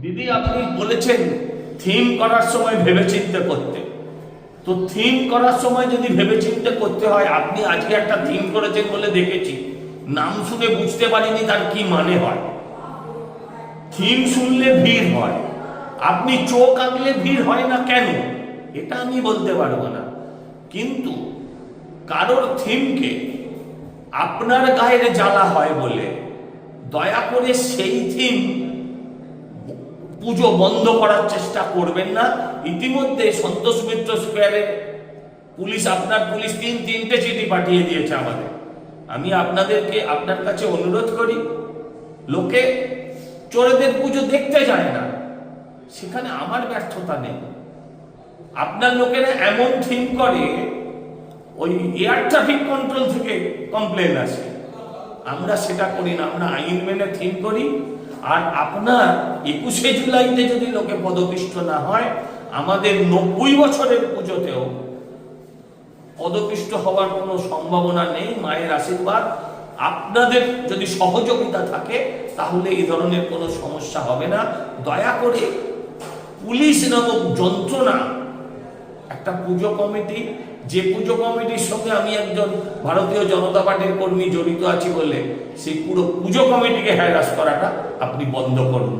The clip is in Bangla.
দিদি আপনি বলেছেন থিম করার সময় ভেবেচিন্তে করতে, তো থিম করার সময় যদি ভেবেচিন্তে করতে হয়, আপনি আজকে একটা থিম করেছেন বলে দেখেছি, নাম শুনে বুঝতে পারিনি তার কি মানে হয়। থিম শুনলে ভিড় হয়, আপনি চোখ আঁকলে ভিড় হয় না কেন এটা আমি বলতে পারবো না, কিন্তু কারোর থিমকে আপনার গায়ের জ্বালা হয় বলে দয়া করে সেই থিম পুজো বন্ধ করার চেষ্টা করবেন না। ইতিমধ্যে সন্তোষ মিত্র স্কোয়ারে পুলিশ, আপনার পুলিশ তিনটে চিঠি পাঠিয়ে দিয়েছে আমাদের। আমি আপনার কাছে অনুরোধ করি, লোকে চোরেদের পুজো দেখতে যায় না, সেখানে আমার ব্যর্থতা নেই। আপনার লোকেরা এমন থিম করে, ওই এয়ার ট্রাফিক কন্ট্রোল থেকে কমপ্লেন আসে, আমরা সেটা করি না, আমরা আইন মেনে থিম করি। আর আপনার 21শে জুলাইতে যদি লোকে পদপিষ্ট না হয়, আমাদের 90 বছরের পুজোতেও পদপিষ্ট হওয়ার কোনো সম্ভাবনা নেই। মায়ের আশীর্বাদ, আপনাদের যদি সহযোগিতা থাকে তাহলে এই ধরনের কোনো সমস্যা হবে না। দয়া করে পুলিশ নামক যন্ত্রণা, একটা পুজো কমিটি, যে পুজো কমিটির সঙ্গে আমি একজন ভারতীয় জনতা পার্টির কর্মী জড়িত আছি বলে সেই পুরো পুজো কমিটিকে হ্যারাস করাটা আপনি বন্ধ করুন।